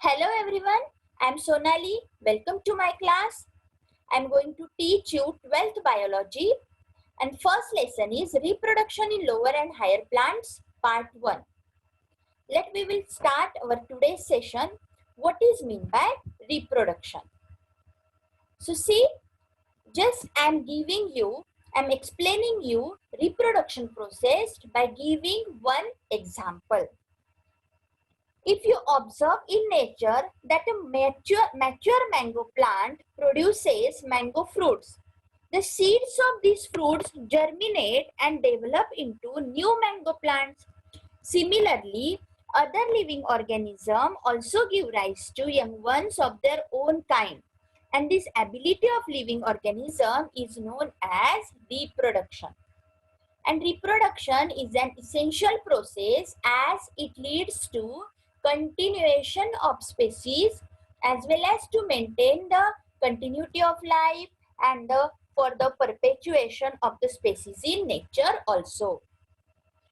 Hello everyone, I am Sonali. Welcome to my class. I am going to teach you 12th biology and first lesson is reproduction in lower and higher plants part 1. We will start our today's session. What is mean by reproduction? So see, just I am explaining you reproduction process by giving one example. If you observe in nature that a mature mango plant produces mango fruits, the seeds of these fruits germinate and develop into new mango plants. Similarly, other living organisms also give rise to young ones of their own kind. And this ability of living organism is known as reproduction. And reproduction is an essential process as it leads to continuation of species as well as to maintain the continuity of life and for the perpetuation of the species in nature also.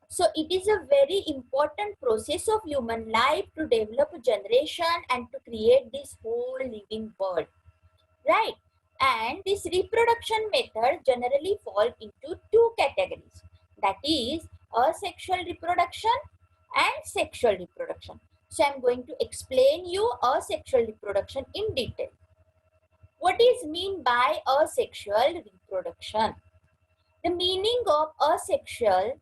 So it is a very important process of human life to develop a generation and to create this whole living world, right? And this reproduction method generally falls into two categories, that is asexual reproduction and sexual reproduction. So I am going to explain you asexual reproduction in detail. What is mean by asexual reproduction? The meaning of asexual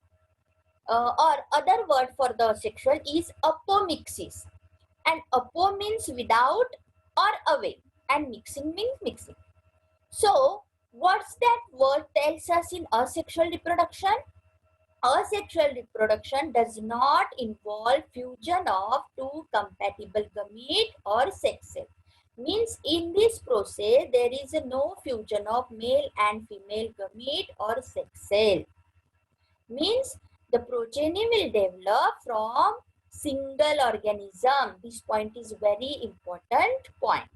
or other word for the asexual is apomixis, and apo means without or away and mixing means mixing. So, what's that word tells us in asexual reproduction? Asexual reproduction does not involve fusion of two compatible gamete or sex cell. Means in this process, there is no fusion of male and female gamete or sex cell. Means the progeny will develop from single organism. This point is very important point.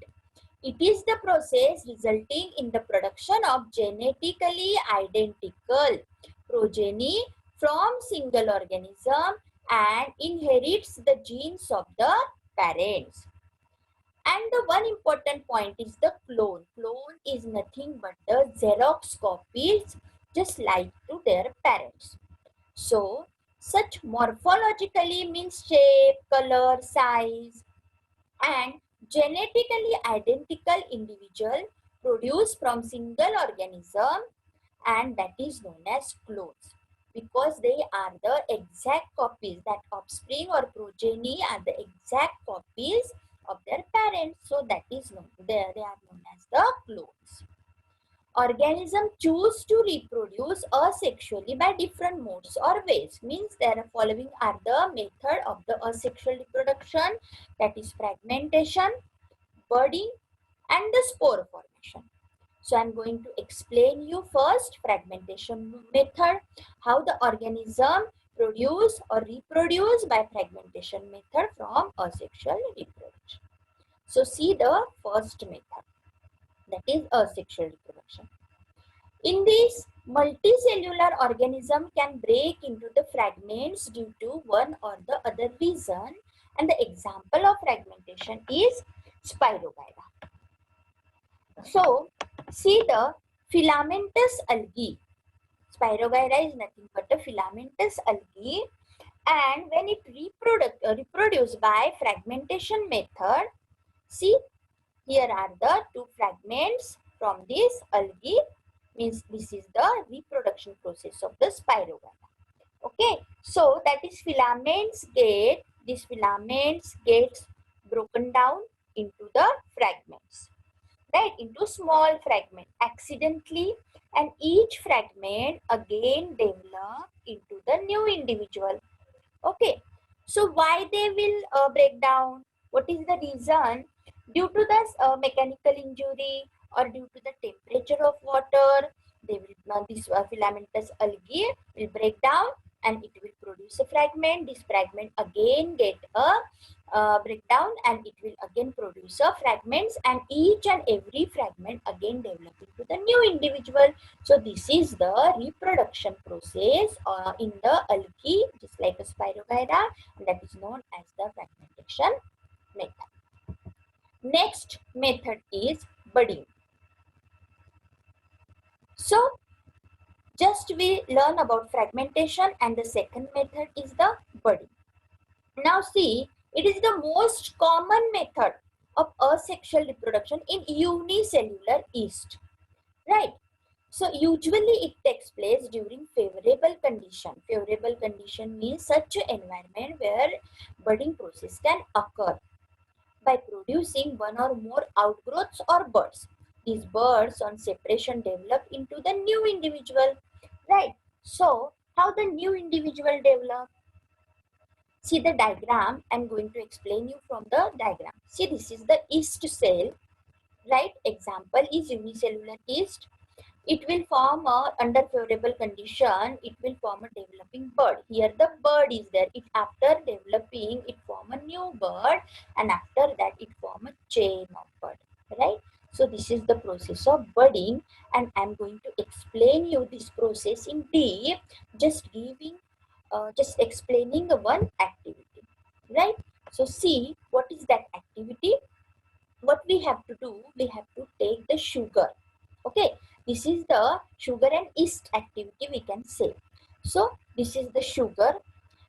It is the process resulting in the production of genetically identical progeny from single organism and inherits the genes of the parents. And the one important point is the clone. Clone is nothing but the Xerox copies just like to their parents. So, such morphologically means shape, color, size, and genetically identical individual produced from single organism, and that is known as clones because they are the exact copies, that offspring or progeny are the exact copies of their parents. So that is known, they are known as the clones. Organisms choose to reproduce asexually by different modes or ways. Means there are following are the method of the asexual reproduction, that is fragmentation, budding, and the spore formation. So I am going to explain you first fragmentation method, how the organism produce or reproduce by fragmentation method from asexual reproduction. So see the first method, that is asexual reproduction. In this, multicellular organism can break into the fragments due to one or the other reason, and the example of fragmentation is Spirogyra. So, see the filamentous algae. Spirogyra is nothing but a filamentous algae, and when it reproduced by fragmentation method, see here are the two fragments from this algae. Means this is the reproduction process of the Spirogyra. Okay, so that is filaments get, these filaments gets broken down into the fragments, right, into small fragment accidentally, and each fragment again develop into the new individual. Okay, so why they will break down? What is the reason? Due to the mechanical injury or due to the temperature of water, they will this filamentous algae will break down and it will produce a fragment. This fragment again get a breakdown and it will again produce a fragments, and each and every fragment again develop into the new individual. So this is the reproduction process in the algae, just like a Spirogyra, and that is known as the fragmentation method. Next method is budding. So just we learn about fragmentation, and the second method is the budding. Now see, it is the most common method of asexual reproduction in unicellular yeast, right? So usually it takes place during favorable condition. Favorable condition means such an environment where budding process can occur by producing one or more outgrowths or buds. These buds on separation develop into the new individual, right? So how the new individual develop? See the diagram. I'm going to explain you from the diagram. See, this is the yeast cell, right? Example is unicellular yeast. It will form a, under favorable condition, it will form a developing bud. Here the bud is there. It after developing, it form a new bud, and after that it form a chain of bud, right? So this is the process of budding, and I'm going to explain you this process in deep, just explaining the one activity, right? So see, what is that activity? What we have to do, we have to take the sugar. Okay, this is the sugar and yeast activity, we can say. So this is the sugar.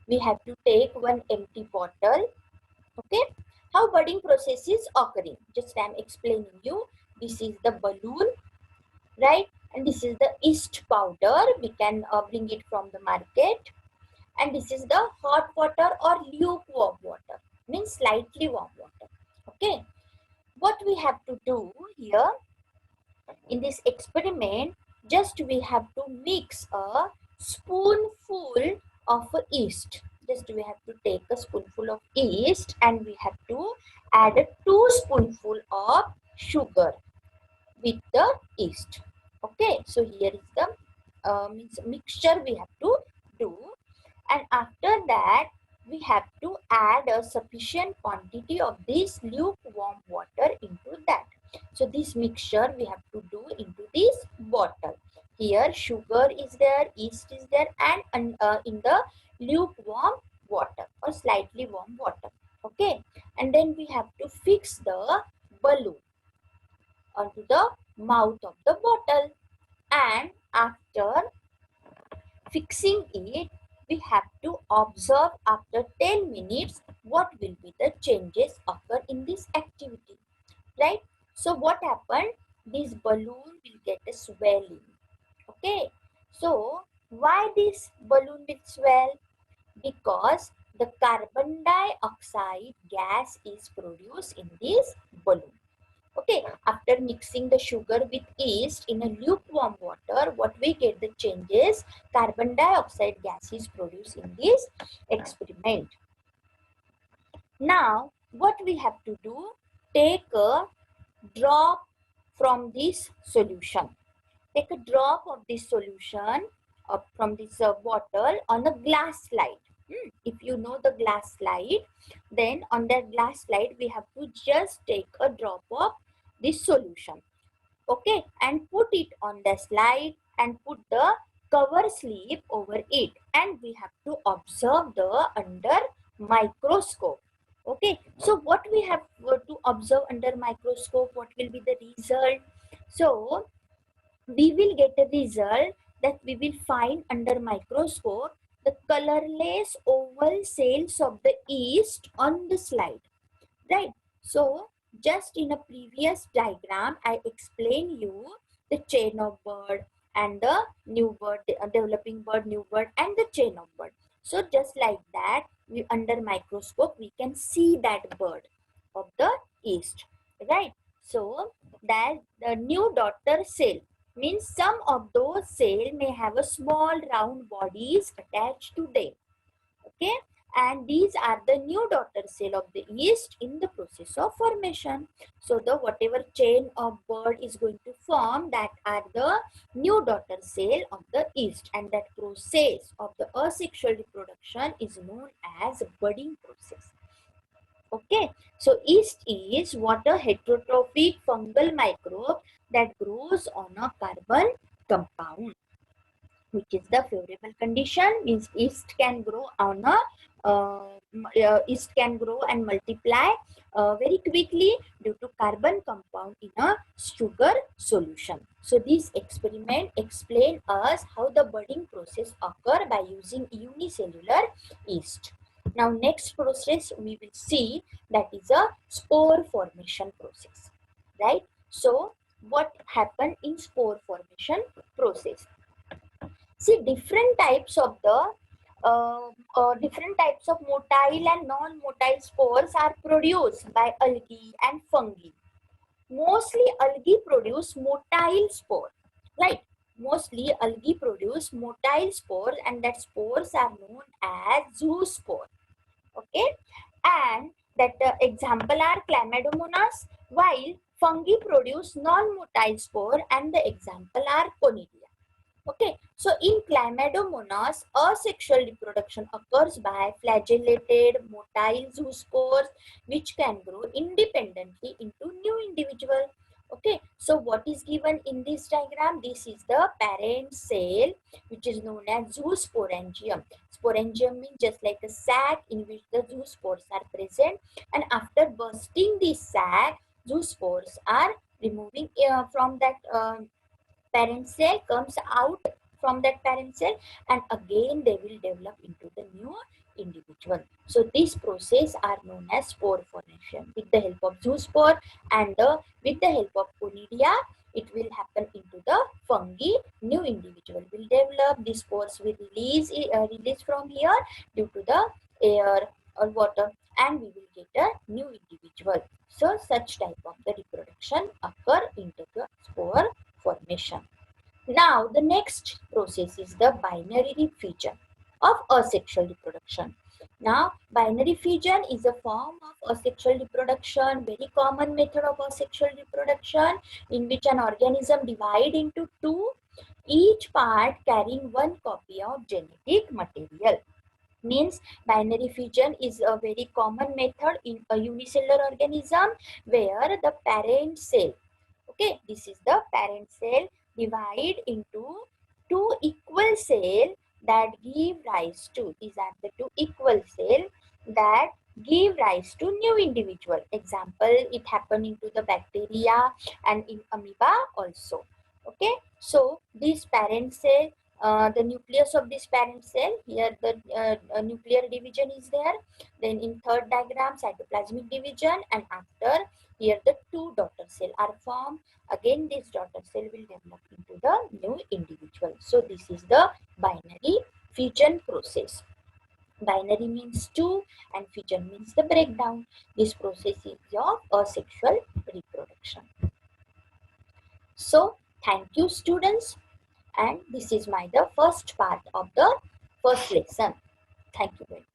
We have to take one empty bottle. Okay, how budding process is occurring, just I am explaining you. This is the balloon, right? And this is the yeast powder. We can bring it from the market. And this is the hot water or lukewarm water, means slightly warm water. Okay, what we have to do here in this experiment, just we have to mix a spoonful of yeast. Just we have to take a spoonful of yeast, and we have to add a 2 spoonful of sugar with the yeast. Okay, so here is the means mixture we have to do, and after that we have to add a sufficient quantity of this lukewarm water into that. So this mixture we have to do into this bottle. Here sugar is there, yeast is there, and in the lukewarm water or slightly warm water. Okay, and then we have to fix the balloon onto the mouth of the bottle, and after fixing it, we have to observe after 10 minutes what will be the changes occur in this activity, right? So what happened? This balloon will get a swelling. Okay, so why this balloon will swell? Because the carbon dioxide gas is produced in this balloon. Okay, after mixing the sugar with yeast in a lukewarm water, what we get the changes, carbon dioxide gas is produced in this experiment. Now, what we have to do, take a drop from this solution. Take a drop of this solution from this bottle on a glass slide. If you know the glass slide, then on that glass slide, we have to just take a drop of this solution. Okay, and put it on the slide and put the cover slip over it, and we have to observe the under microscope. Okay, so what we have to observe under microscope, what will be the result? So we will get a result that we will find under microscope the colorless oval cells of the yeast on the slide, right? So just in a previous diagram, I explained you the chain of bird and the new bird, developing bird, new bird, and the chain of bird. So just like that, we under microscope we can see that bird of the yeast, right? So that the new daughter cell means some of those cells may have a small round bodies attached to them. Okay, and these are the new daughter cell of the yeast in the process of formation. So the whatever chain of bird is going to form, that are the new daughter cell of the yeast, and that process of the asexual reproduction is known as budding process. Okay, so yeast is water heterotrophic fungal microbe that grows on a carbon compound. which is the favorable condition, means yeast can grow on a yeast can grow and multiply very quickly due to carbon compound in a sugar solution. So this experiment explain us how the budding process occur by using unicellular yeast. Now next process we will see, that is a spore formation process, right? So what happened in spore formation process? See, different types of motile and non-motile spores are produced by algae and fungi. Mostly algae produce motile spore, right? Mostly algae produce motile spores, and that spores are known as zoospore. Okay, and that example are Chlamydomonas, while fungi produce non-motile spore, and the example are Conidia. Okay, so in Chlamydomonas, asexual reproduction occurs by flagellated motile zoospores, which can grow independently into new individual. Okay, so what is given in this diagram? This is the parent cell, which is known as zoosporangium. Sporangium means just like a sac in which the zoospores are present, and after bursting this sac, zoospores are removing from that parent cell, comes out from that parent cell, and again they will develop into the new individual. So these process are known as spore formation. With the help of zoospore and with the help of conidia, it will happen into the fungi. New individual will develop. These spores will release from here due to the air or water, and we will get a new individual. So such type of the reproduction occur into the spore formation. Now, the next process is the binary fission of asexual reproduction. Now, binary fission is a form of asexual reproduction, very common method of asexual reproduction, in which an organism divides into two, each part carrying one copy of genetic material. Means binary fission is a very common method in a unicellular organism, where the parent cell, okay, this is the parent cell, divide into two equal cell that give rise to, these are the two equal cell that give rise to new individual. Example, it happened into the bacteria and in amoeba also. Okay, so this parent cell, the nucleus of this parent cell, here the nuclear division is there, then in third diagram cytoplasmic division, and after here the two daughter cell are formed. Again this daughter cell will develop into the new individual. So this is the binary fission process. Binary means two and fission means the breakdown. This process is of asexual reproduction. So thank you students, and this is the first part of the first lesson. Thank you very much.